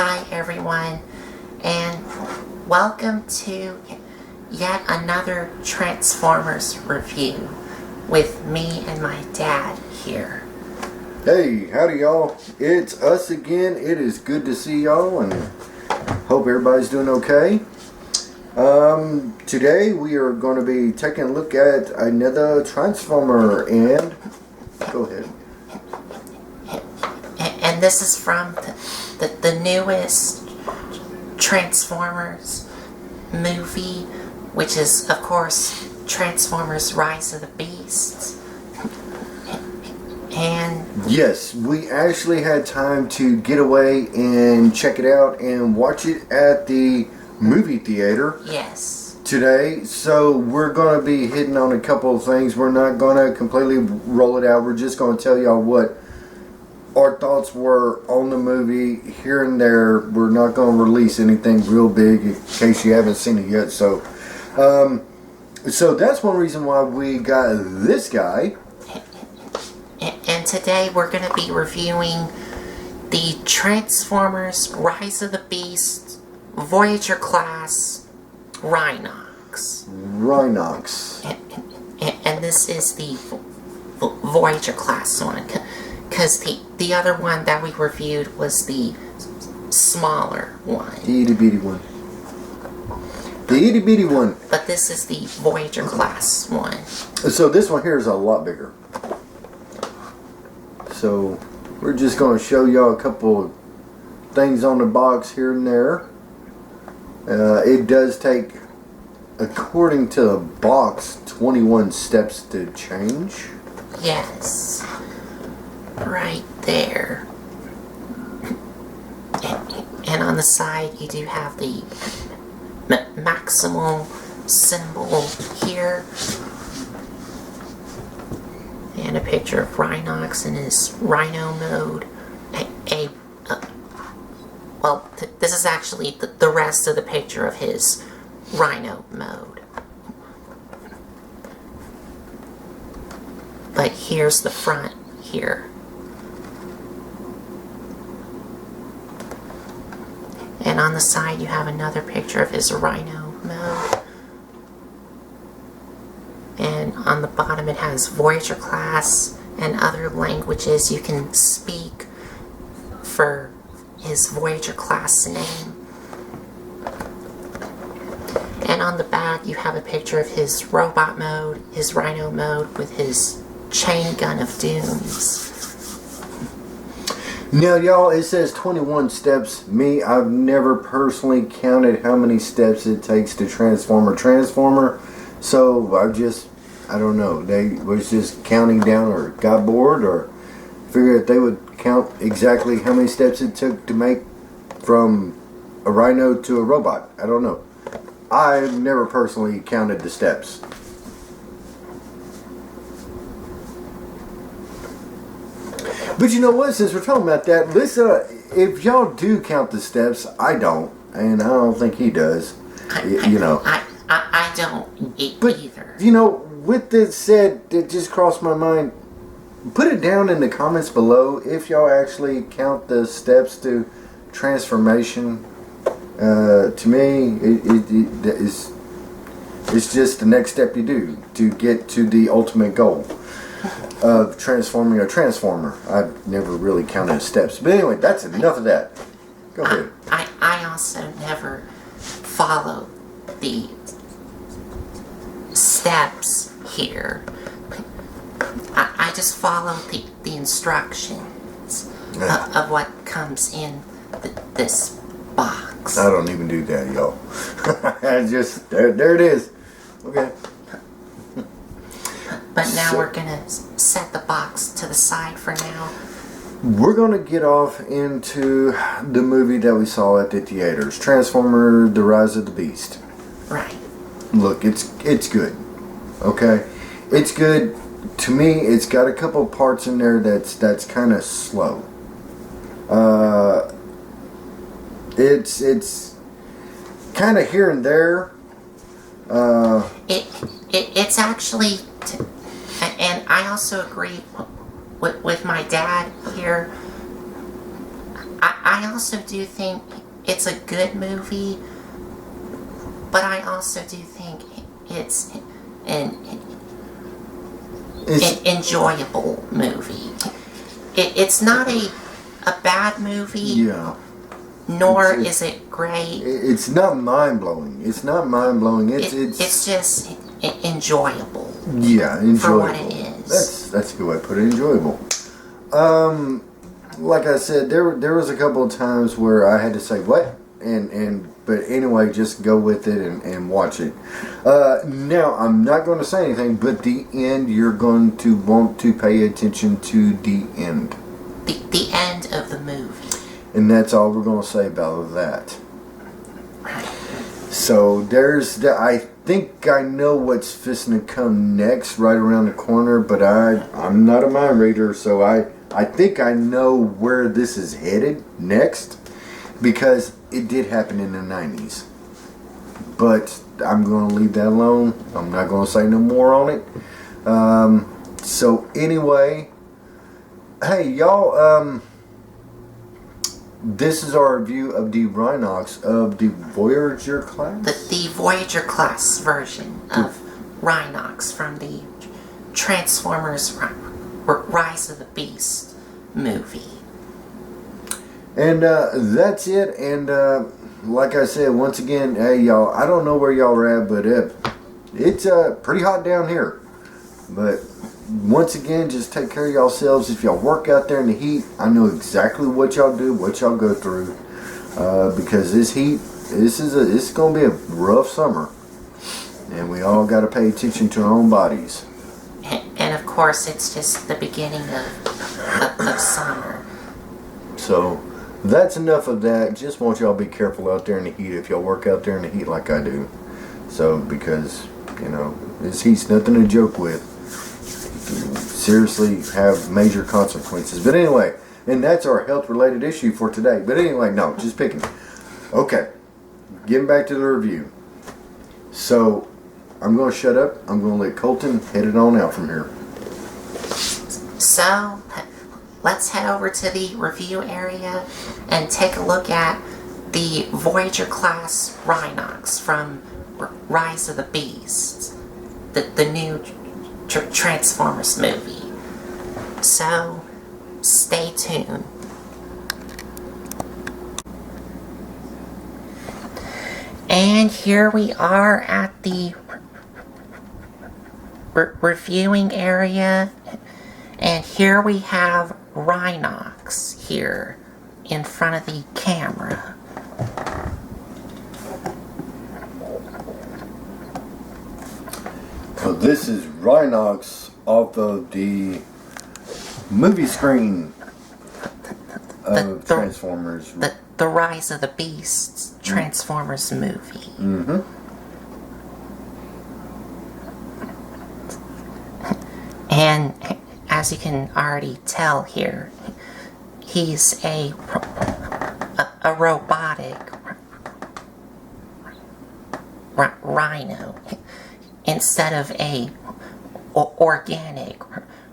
Hi everyone, and welcome to yet another Transformers review with me and my dad here. Hey, howdy y'all. It's us again. It is good to see y'all and hope everybody's doing okay. Today we are going to be taking a look at another Transformer and go ahead. And this is from the newest Transformers movie, which is, of course, Transformers Rise of the Beasts. And yes, we actually had time to get away and check it out and watch it at the movie theater. Yes. Today, so we're going to be hitting on a couple of things. We're not going to completely roll it out. We're just going to tell y'all what our thoughts were on the movie here and there. We're not going to release anything real big in case you haven't seen it yet. So that's one reason why we got this guy. And today we're going to be reviewing the Transformers Rise of the Beast Voyager class Rhinox. And this is the Voyager class one, because the other one that we reviewed was the smaller one. The itty bitty one. The itty bitty one. But this is the Voyager class one. So this one here is a lot bigger. So we're just going to show y'all a couple of things on the box here and there. It does take, according to the box, 21 steps to change. Yes. Right there. And on the side you do have the maximal symbol here. And a picture of Rhinox in his Rhino mode. This is actually the rest of the picture of his Rhino mode. But here's the front here. And on the side you have another picture of his Rhino mode. And on the bottom it has Voyager class and other languages you can speak for his Voyager class name. And on the back you have a picture of his robot mode, his Rhino mode with his chain gun of dooms. Now y'all, it says 21 steps. Me, I've never personally counted how many steps it takes to transform a Transformer. So I don't know. They was just counting down or got bored or figured they would count exactly how many steps it took to make from a Rhino to a robot. I don't know. I've never personally counted the steps. But you know what? Since we're talking about that, if y'all do count the steps, I don't, and I don't think he does. I don't either. You know, with this said, it just crossed my mind. Put it down in the comments below if y'all actually count the steps to transformation. To me, it's just the next step you do to get to the ultimate goal of transforming a Transformer. I've never really counted steps. But anyway, that's enough of that. Go ahead. I also never follow the steps here. I just follow the instructions of what comes in this box. I don't even do that, y'all. I just, there it is. Okay. But now we're going to set the box to the side for now. We're going to get off into the movie that we saw at the theaters. Transformer, The Rise of the Beast. Right. Look, it's good. Okay? It's good. To me, it's got a couple parts in there that's kind of slow. It's kind of here and there. It's actually, and I also agree with my dad here. I also do think it's a good movie, but I also do think it's an enjoyable movie. It's not a bad movie. Yeah. Nor is it great. It's not mind blowing. It's not mind blowing. It's just enjoyable. Yeah, enjoyable. For what it is. That's a good way to put it. Enjoyable. Like I said, there was a couple of times where I had to say what, but anyway, just go with it and watch it. Now I'm not going to say anything, but the end, you're going to want to pay attention to the end. The end of the movie. And that's all we're going to say about that. So I think I know what's fixing to come next, right around the corner. But I'm not a mind reader, so I think I know where this is headed next, because it did happen in the 90s. But I'm going to leave that alone. I'm not going to say no more on it. So anyway, hey y'all. This is our review of the Rhinox of the Voyager class? The Voyager class version of Rhinox from the Transformers Rise of the Beast movie. And that's it. And like I said, once again, hey y'all, I don't know where y'all are at, but it's pretty hot down here. But once again, just take care of yourselves. If y'all work out there in the heat, I know exactly what y'all do, what y'all go through, because this heat, it's going to be a rough summer, and we all got to pay attention to our own bodies. And of course, it's just the beginning of summer. So that's enough of that. Just want y'all to be careful out there in the heat if y'all work out there in the heat like I do. So because this heat's nothing to joke with. Seriously have major consequences. But anyway, and that's our health related issue for today. But anyway, no, just picking. Okay, getting back to the review. So I'm going to shut up. I'm going to let Colton head it on out from here. So let's head over to the review area and take a look at the Voyager class Rhinox from Rise of the Beast, the new Transformers movie. So stay tuned. And here we are at the reviewing area, and here we have Rhinox here in front of the camera. So this is Rhinox off of the movie screen of Transformers. The Rise of the Beasts Transformers movie. Mm-hmm. And as you can already tell here, he's a robotic rhino instead of a organic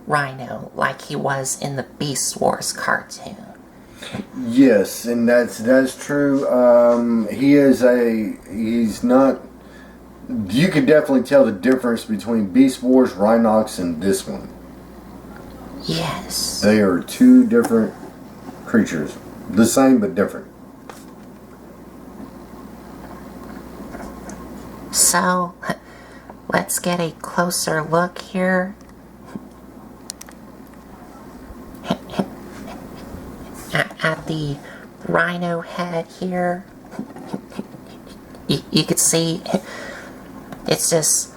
rhino like he was in the Beast Wars cartoon. Yes, and that's true. He's not. You can definitely tell the difference between Beast Wars, Rhinox, and this one. Yes. They are two different creatures. The same, but different. So, let's get a closer look here. At the rhino head here. You can see it's just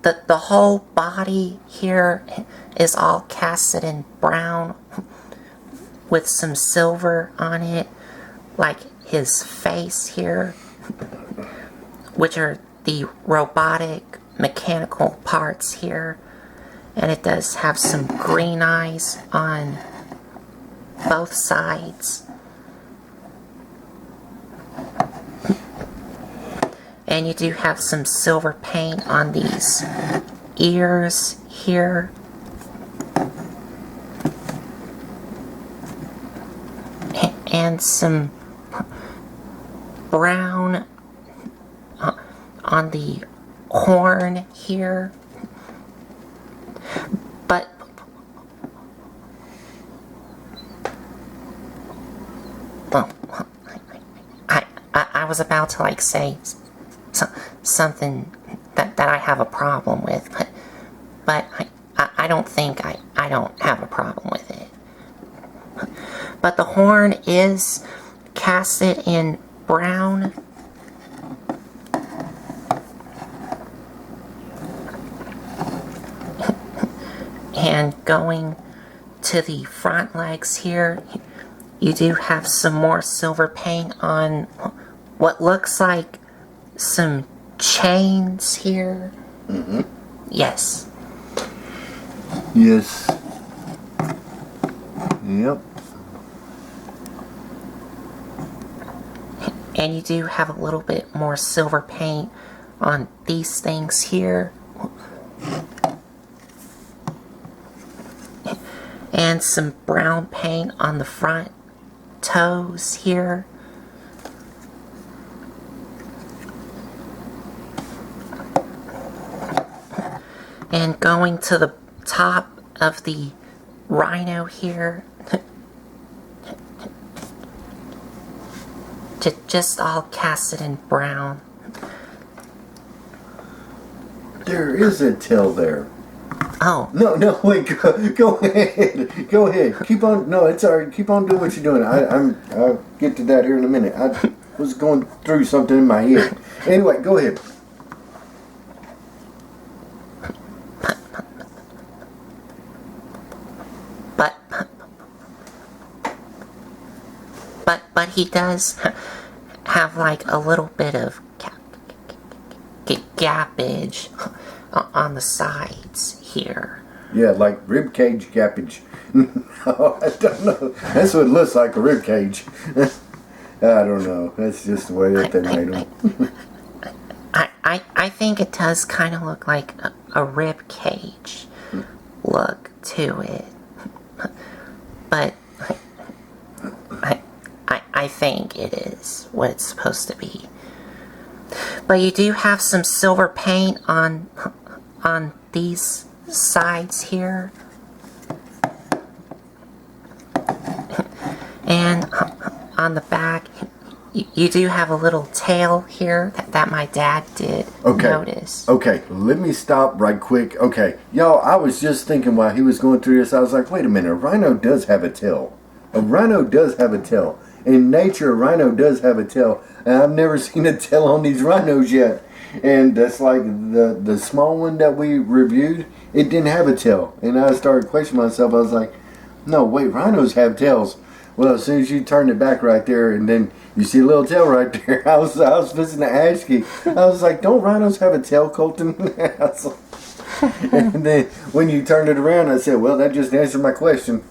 the whole body here is all casted in brown with some silver on it, like his face here, which are the robotic mechanical parts here, and it does have some green eyes on both sides. And you do have some silver paint on these ears here. and some brown on the horn here. But well, I was about to like say something that I have a problem with, but I don't think I don't have a problem with it. But the horn is casted in brown. And going to the front legs here, you do have some more silver paint on what looks like some chains here. Mm-hmm. Yes. Yes. Yep. And you do have a little bit more silver paint on these things here. And some brown paint on the front toes here. And going to the top of the rhino here. Just all casted in brown. There is a tail there. Oh. No, wait, go ahead. Go ahead. Keep on, no, it's alright. Keep on doing what you're doing. I'll get to that here in a minute. I was going through something in my head. Anyway, go ahead. But he does have like a little bit of gappage on the sides here. Yeah, like rib cage gappage. No, I don't know. That's what it looks like, a rib cage. I don't know. That's just the way that they made them. I think it does kind of look like a rib cage look to it. But I think it is what it's supposed to be. But you do have some silver paint on these sides here. And on the back, you do have a little tail here that my dad did notice. Okay, let me stop right quick. Okay, y'all, I was just thinking while he was going through this, I was like, wait a minute, a rhino does have a tail. A rhino does have a tail. In nature, a rhino does have a tail. And I've never seen a tail on these rhinos yet. And that's like the small one that we reviewed, it didn't have a tail. And I started questioning myself. I was like, no, wait, rhinos have tails. Well, as soon as you turned it back right there, and then you see a little tail right there, I was visiting to ask you. I was like, don't rhinos have a tail, Colton? And then when you turned it around, I said, well, that just answered my question.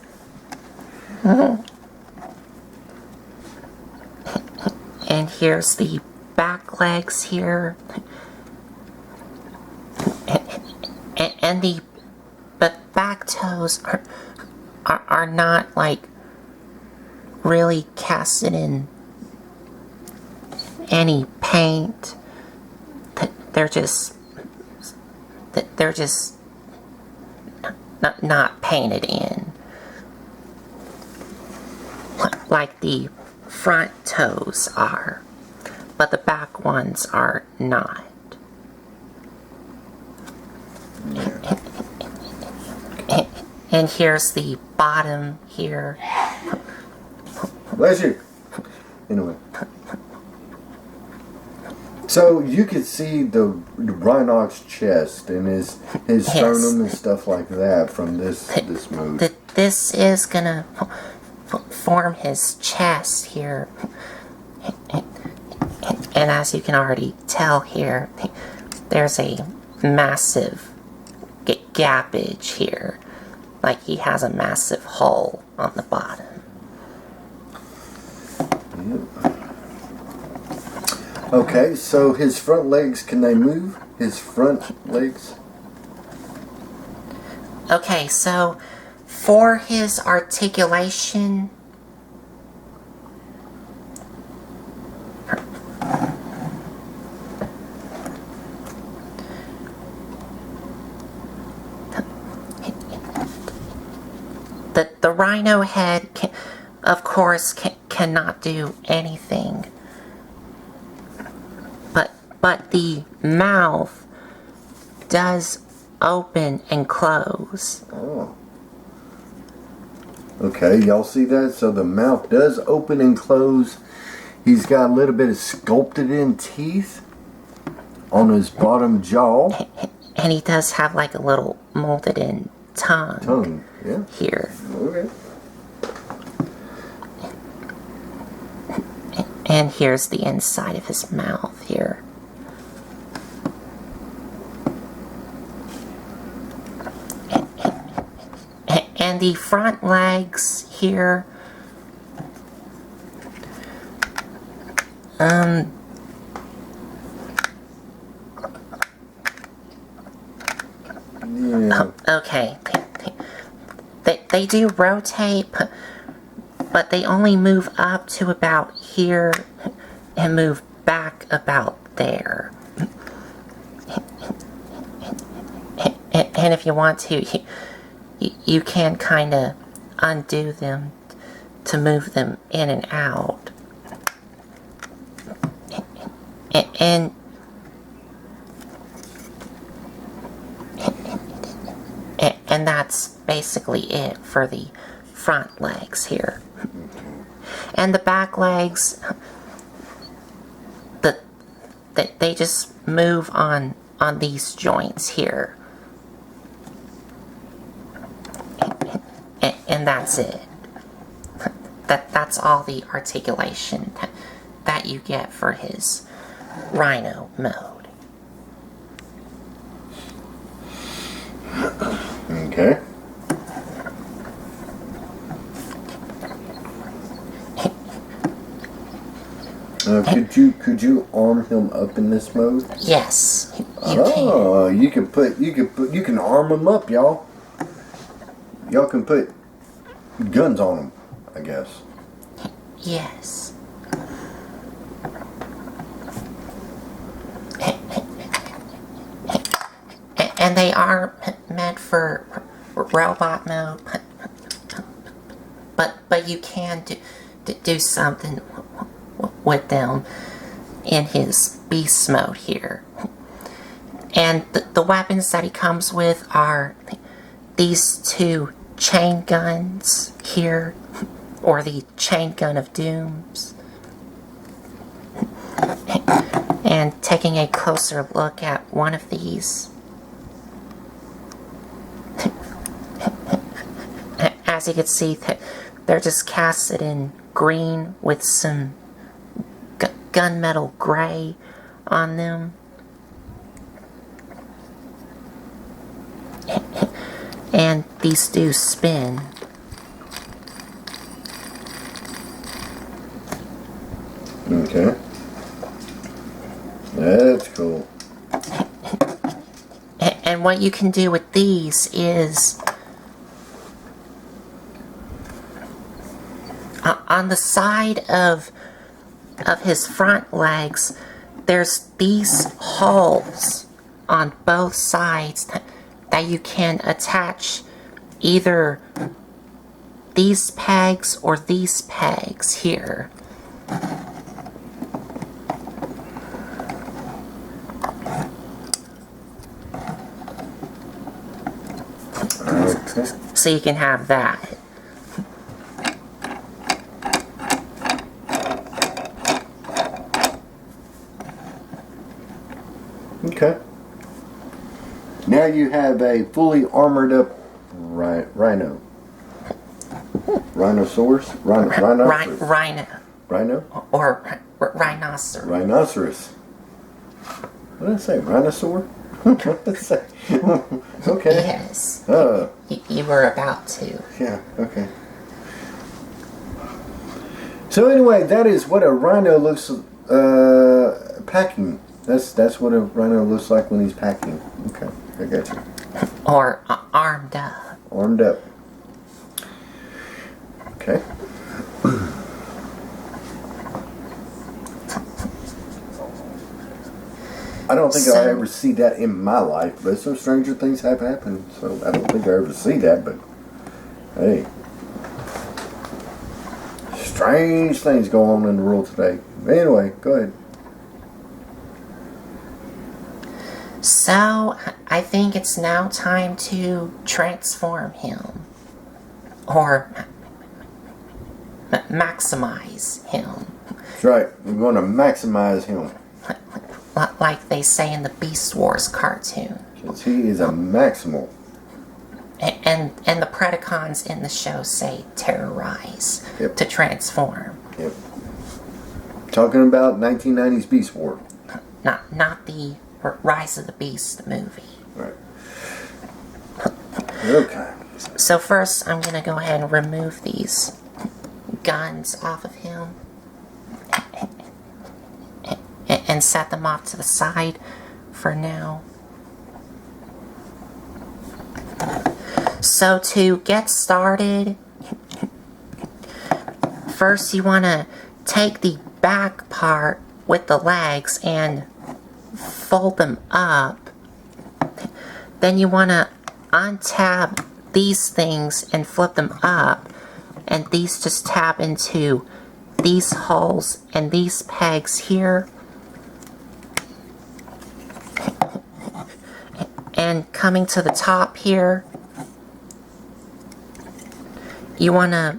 And here's the back legs here. And the back toes are not like really casted in any paint. They're just not painted in like the front toes are, but the back ones are not. And here's the bottom here. Bless you. Anyway. So you could see the Rhinox chest and his sternum and stuff like that from this mode. This is gonna form his chest here. And as you can already tell here, there's a massive gappage here. Like he has a massive hole on the bottom. Yep. Okay, so his front legs, can they move? His front legs? Okay, so for his articulation, rhino head, of course, cannot do anything. But the mouth does open and close. Oh. Okay, y'all see that? So the mouth does open and close. He's got a little bit of sculpted in teeth on his bottom jaw. And he does have like a little molded in tongue. Yeah. Here. Okay. And here's the inside of his mouth here. And the front legs here, Yeah. okay, they do rotate, but they only move up to about here and move back about there. And if you want to, you can kind of undo them to move them in and out. And that's basically it for the front legs here. And the back legs, they just move on these joints here. And that's it. That's all the articulation that you get for his rhino mode. Okay. Could you arm him up in this mode? Yes, you can. You can arm him up, y'all. Y'all can put guns on him, I guess. Yes. And they are meant for robot mode, but you can do something with them in his beast mode here. And the weapons that he comes with are these two chain guns here, or the chain gun of dooms. And taking a closer look at one of these, as you can see, they're just casted in green with some gunmetal gray on them. And these do spin. Okay. That's cool. And what you can do with these is, on the side of his front legs, there's these holes on both sides that you can attach either these pegs or these pegs here. Okay. So you can have that. Okay. Now you have a fully armored up rhino. Rhinosaurus? Rhinoceros? Rhino. Rhino? Or rhinoceros. Rhinoceros. What did I say? Rhinosaur? What did I say? Okay. Yes. You were about to. Yeah, okay. So anyway, that is what a rhino looks packing. That's what a rhino looks like when he's packing. Okay, I got you. Or armed up. Armed up. Okay. I don't think I'll ever see that in my life, but some stranger things have happened, so I don't think I'll ever see that, but hey. strange things go on in the world today. Anyway, go ahead. So, I think it's now time to transform him. Or maximize him. That's right. We're going to maximize him. Like they say in the Beast Wars cartoon. Because he is a maximal. And the Predacons in the show say terrorize to transform. Yep. Talking about 1990s Beast War. Not the Rise of the Beast movie. Right. Okay. So first, I'm going to go ahead and remove these guns off of him. And set them off to the side for now. So to get started, first you want to take the back part with the legs and fold them up. Then you want to untab these things and flip them up, and these just tap into these holes and these pegs here. And coming to the top here, you want to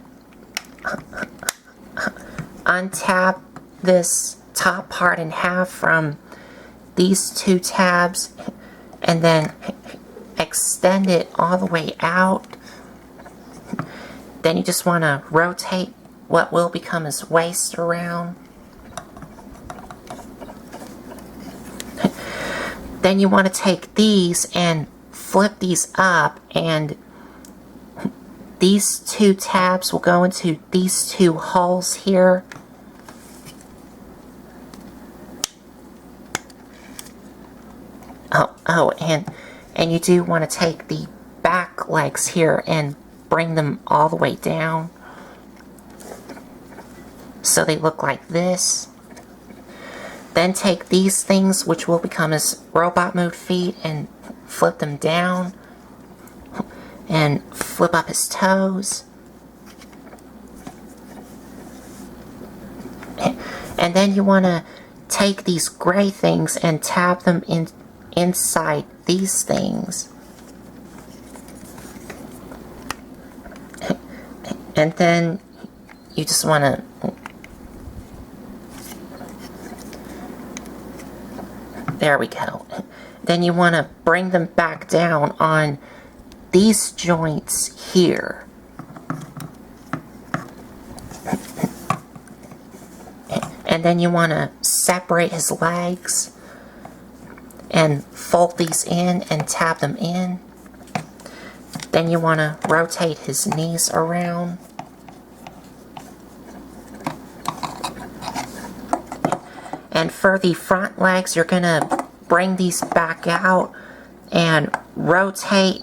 untap this top part in half from these two tabs and then extend it all the way out. Then you just want to rotate what will become his waist around. Then you want to take these and flip these up, and these two tabs will go into these two holes here. And you do want to take the back legs here and bring them all the way down so they look like this. Then take these things, which will become his robot mode feet, and flip them down and flip up his toes. And then you want to take these gray things and tap them inside these things. And then you just want to there we go. Then you want to bring them back down on these joints here. And then you want to separate his legs and fold these in and tap them in. Then you want to rotate his knees around. And for the front legs, you're going to bring these back out and rotate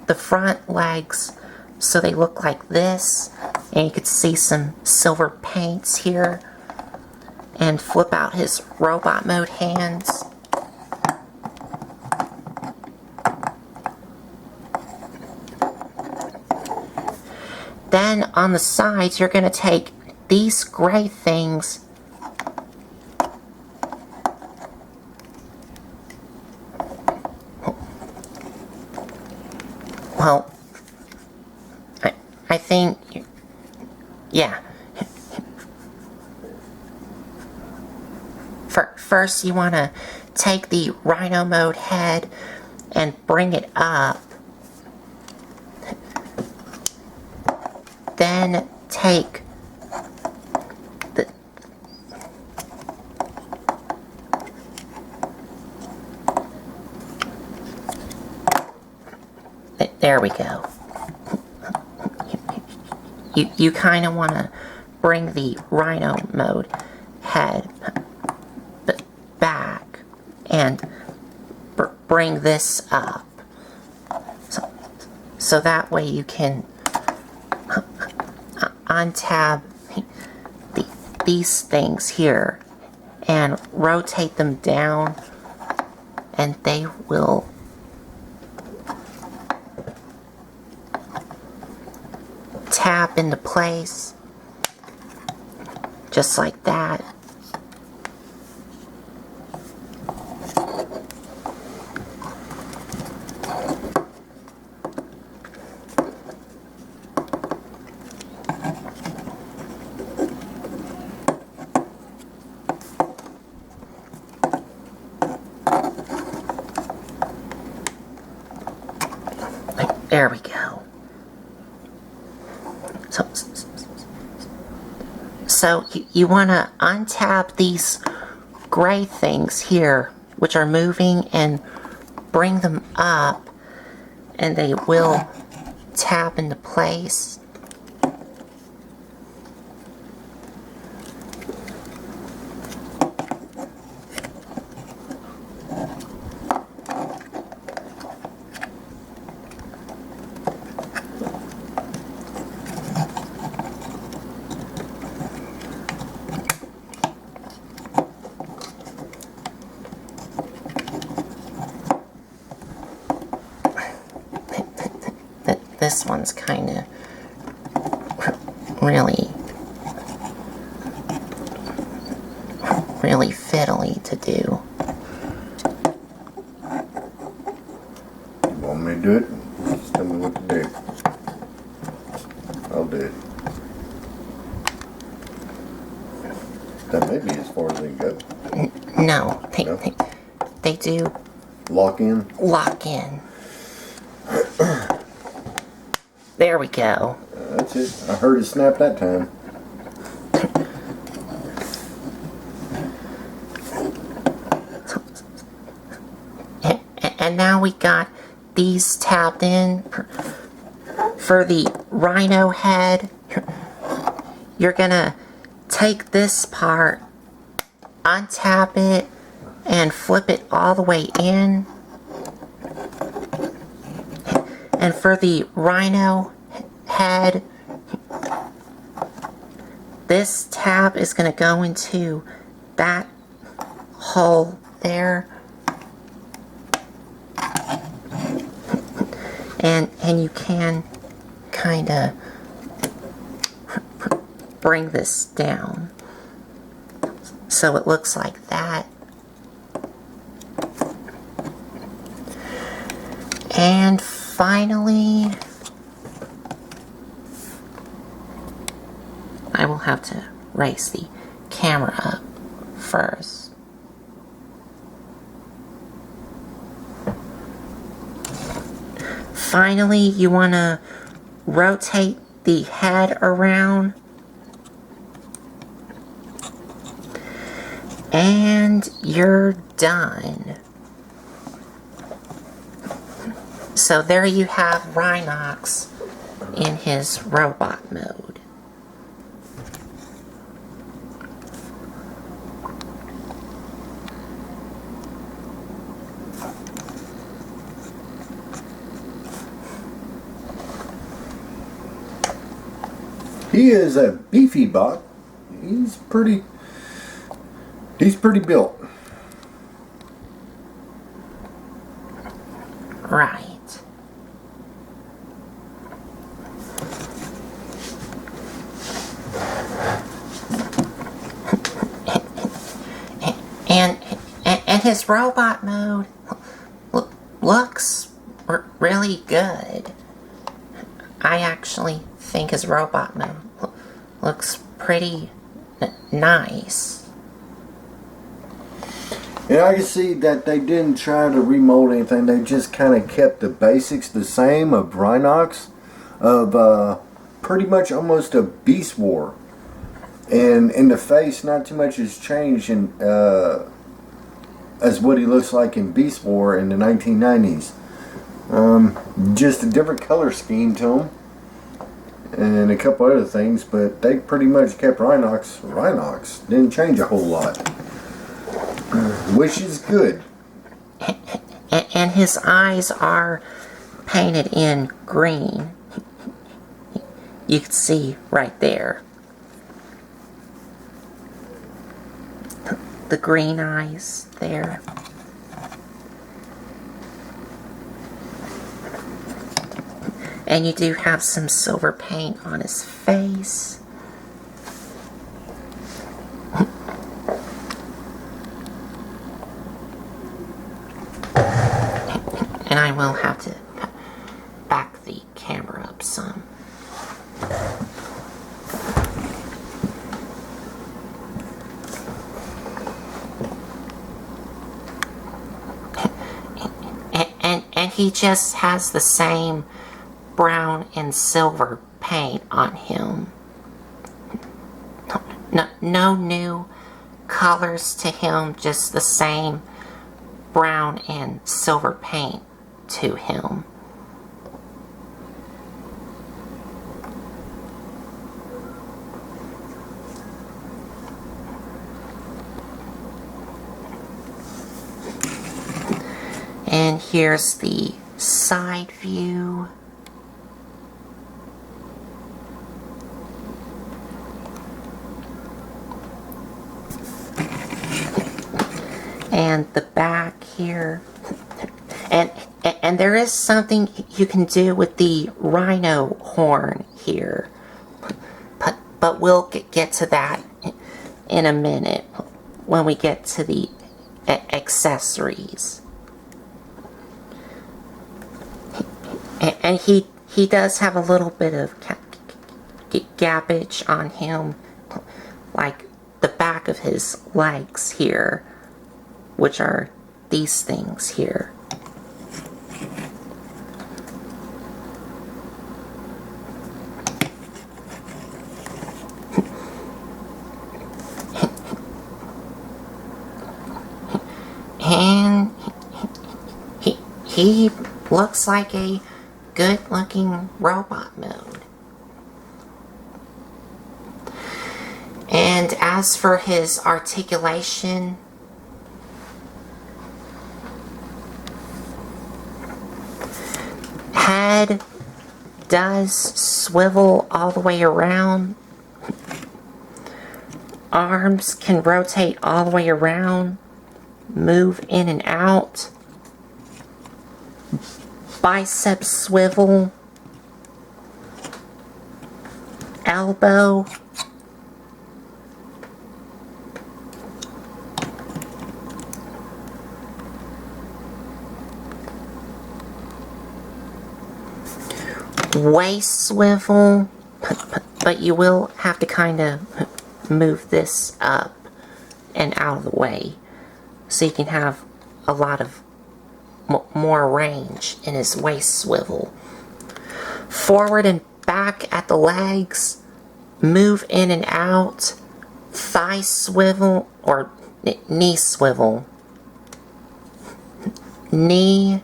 the front legs so they look like this. And you can see some silver paints here. And flip out his robot mode hands. Then on the sides, you're going to take these gray things well, I think, yeah. First, you want to take the Rhino mode head and bring it up. Then take the there we go. You kind of want to bring the Rhino mode head back and bring this up. So that way you can untab these things here and rotate them down, and they will tap into place. just like that. There we go. So you want to untap these gray things here, which are moving, and bring them up, and they will tap into place. This one's kind of really fiddly to do. You want me to do it? Just tell me what to do. I'll do it. That may be as far as they go. No, No? they do Lock in? lock in. There we go. That's it. I heard it snap that time. And now we got these tapped in for the Rhino head. You're gonna take this part, untap it, and flip it all the way in. And for the Rhino head, this tab is going to go into that hole there. And you can kind of bring this down so it looks like that. And finally, I will have to raise the camera up first. Finally, you want to rotate the head around. And you're done. So there you have Rhinox in his robot mode. He is a beefy bot. He's pretty built. Right. And his robot mode looks really good. I actually think his robot mode looks pretty nice. And I can see that they didn't try to remold anything. They just kind of kept the basics the same of Rhinox, of pretty much almost a Beast War. And in the face, not too much has changed in, as what he looks like in Beast War in the 1990s. Just a different color scheme to him. And a couple other things, but they pretty much kept Rhinox. Didn't change a whole lot. Which is good. And his eyes are painted in green. You can see right there. The green eyes there. And you do have some silver paint on his face. will have to back the camera up some. And he just has the same brown and silver paint on him. No new colors to him, just the same brown and silver paint to him. And here's the side view. And the back here. And there is something you can do with the rhino horn here. But we'll get to that in a minute when we get to the accessories. And he does have a little bit of gappage on him, like the back of his legs here, which are these things here. And he looks like a good-looking robot mode. And as for his articulation, head does swivel all the way around. Arms can rotate all the way around, move in and out. Bicep swivel. Elbow. Waist swivel, but you will have to kind of move this up and out of the way so you can have a lot of more range in his waist swivel. Forward and back at the legs, move in and out. Thigh swivel or knee swivel. Knee.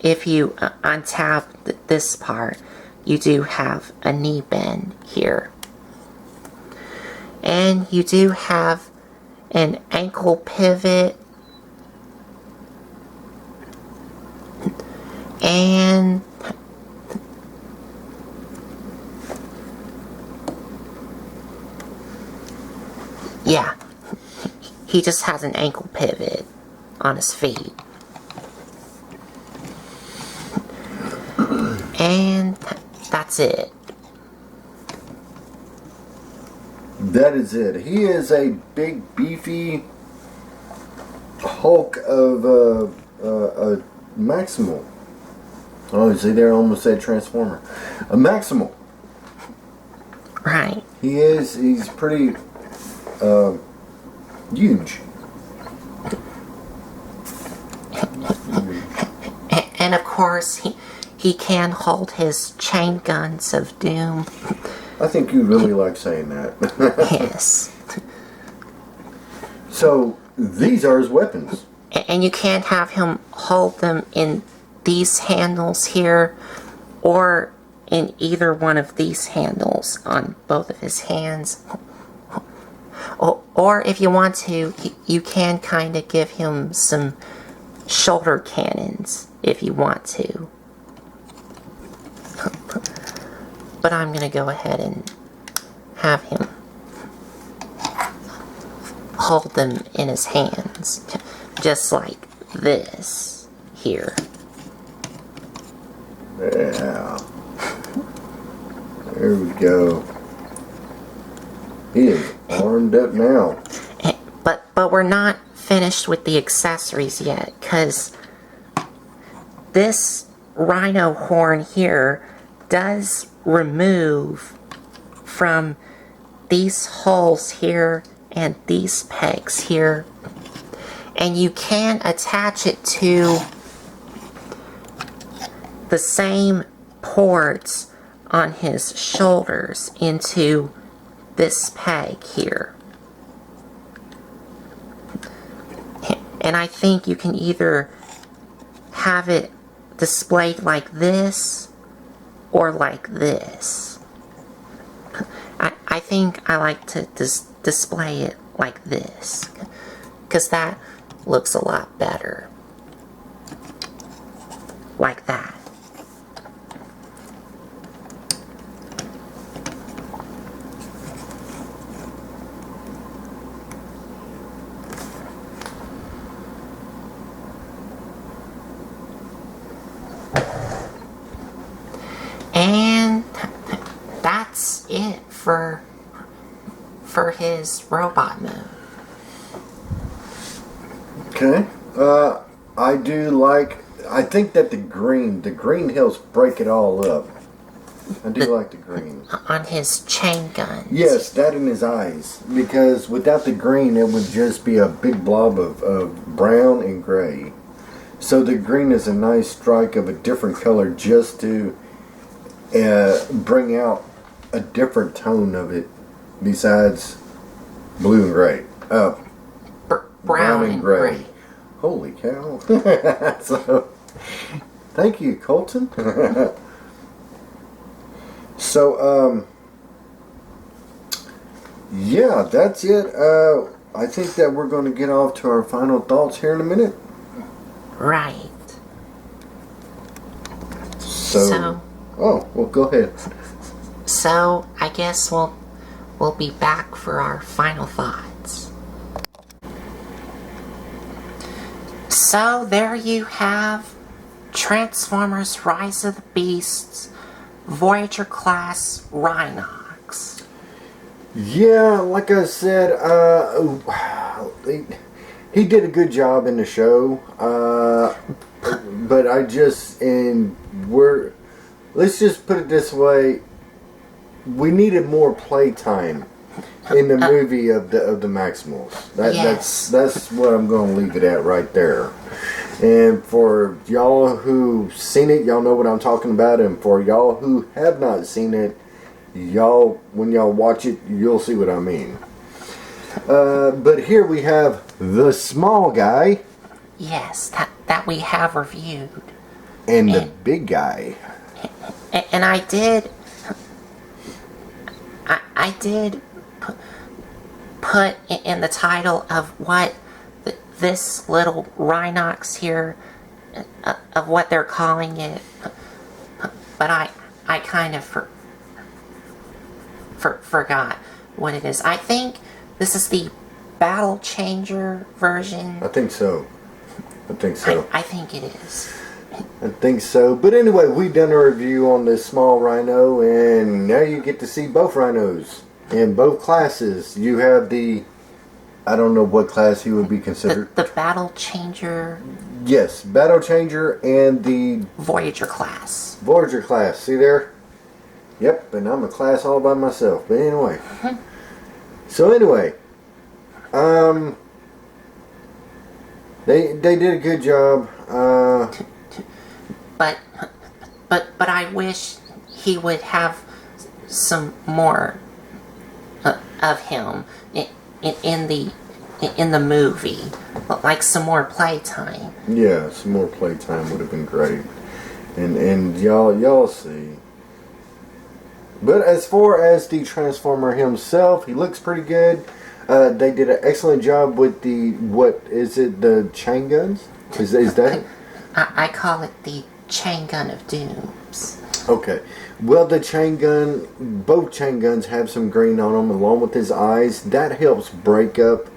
If you untap this part, you do have a knee bend here. And you do have an ankle pivot. And yeah, he just has an ankle pivot on his feet. And that's it. That is it. He is a big, beefy Hulk of a Maximal. Oh, see, there I almost said Transformer. A Maximal. Right. He's pretty huge. And of course, he can hold his chain guns of doom. I think you really like saying that. Yes. So, these are his weapons. And you can't have him hold them in these handles here, or in either one of these handles on both of his hands. Or if you want to, you can kind of give him some shoulder cannons if you want to. But I'm going to go ahead and have him hold them in his hands, just like this here. Yeah. There we go. He is armed up now. But we're not finished with the accessories yet, because this rhino horn here does remove from these holes here and these pegs here, and you can attach it to the same ports on his shoulders into this peg here. And I think you can either have it displayed like this or like this. I think I like to display it like this, because that looks a lot better. Like that. And that's it for his robot mode. Okay. I think that the green helps break it all up. I do like the green. On his chain gun. Yes, that in his eyes. Because without the green, it would just be a big blob of brown and gray. So the green is a nice strike of a different color just to bring out a different tone of it besides blue and gray. Brown and gray. Holy cow. So, thank you, Colton. So, yeah, that's it. I think that we're going to get off to our final thoughts here in a minute. Right. So oh, well, go ahead. So, I guess we'll be back for our final thoughts. So, there you have Transformers Rise of the Beasts Voyager class Rhinox. Yeah, like I said, he did a good job in the show. But let's just put it this way: we needed more playtime in the movie of the Maximals. That's what I'm going to leave it at right there. And for y'all who've seen it, y'all know what I'm talking about. And for y'all who have not seen it, when y'all watch it, you'll see what I mean. But here we have the small guy. Yes, that we have reviewed. And the big guy. And I did put in the title of what this little Rhinox here, of what they're calling it, but I kind of forgot what it is. I think this is the Battle Changer version. I think so. I think it is. I think so. But anyway, we've done a review on this small rhino, and now you get to see both rhinos in both classes. You have I don't know what class he would be considered. The Battle Changer. Yes, Battle Changer and the Voyager class. Voyager class. See there? Yep, and I'm a class all by myself. But anyway. So anyway, they did a good job. But I wish he would have some more of him in the movie, like some more playtime. Yeah, some more playtime would have been great, and y'all see. But as far as the Transformer himself, he looks pretty good. They did an excellent job with the chain guns? Is that? I call it the chain gun of dooms. Okay. Well, both chain guns have some green on them along with his eyes. That helps break up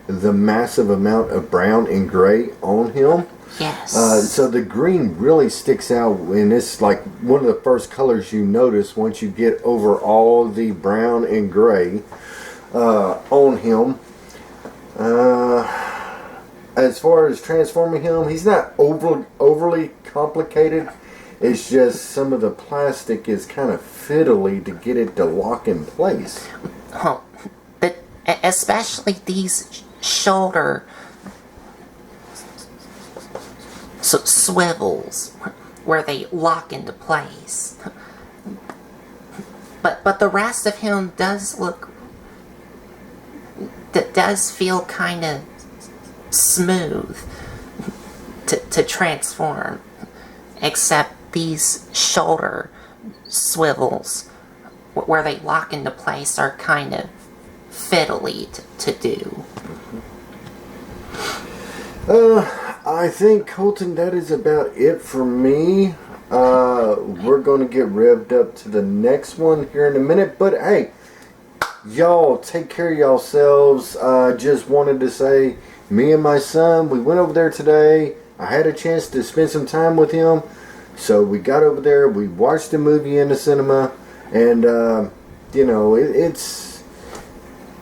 the massive amount of brown and gray on him. Yes. So the green really sticks out, and it's like one of the first colors you notice once you get over all the brown and gray on him. as far as transforming him, he's not overly complicated. It's just some of the plastic is kind of fiddly to get it to lock in place. Oh, but especially these shoulder swivels where they lock into place. But the rest of him does feel kind of smooth to transform, except these shoulder swivels where they lock into place are kind of fiddly to do. I think, Colton, that is about it for me. We're going to get revved up to the next one here in a minute. But hey, y'all take care of yourselves. Just wanted to say, me and my son, we went over there today. I had a chance to spend some time with him. So we got over there. We watched the movie in the cinema. And, you know, it's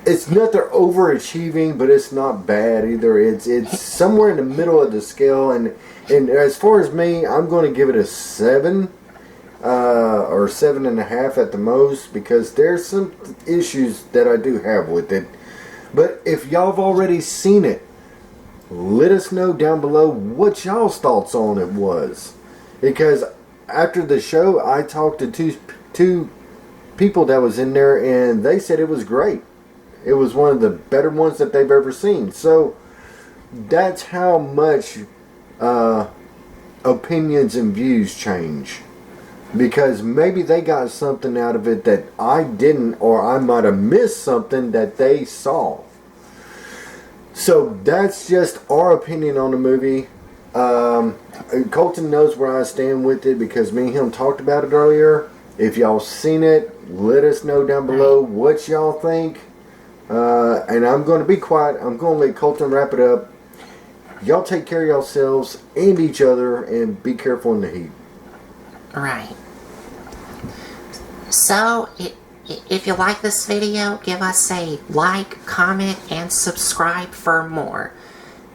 nothing overachieving, but it's not bad either. It's somewhere in the middle of the scale. And as far as me, I'm going to give it a 7 or 7.5 at the most, because there's some issues that I do have with it. But if y'all have already seen it, let us know down below what y'all's thoughts on it was. Because after the show, I talked to two people that was in there, and they said it was great. It was one of the better ones that they've ever seen. So that's how much opinions and views change. Because maybe they got something out of it that I didn't, or I might have missed something that they saw. So that's just our opinion on the movie. Colton knows where I stand with it because me and him talked about it earlier. If y'all seen it, let us know down below what y'all think. And I'm going to be quiet. I'm going to let Colton wrap it up. Y'all take care of yourselves and each other, and be careful in the heat. Right. So, if you like this video, give us a like, comment, and subscribe for more.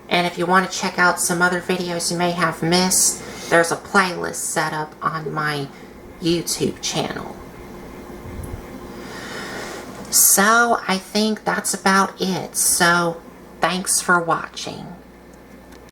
And if you want to check out some other videos you may have missed, there's a playlist set up on my YouTube channel. So, I think that's about it. So, thanks for watching.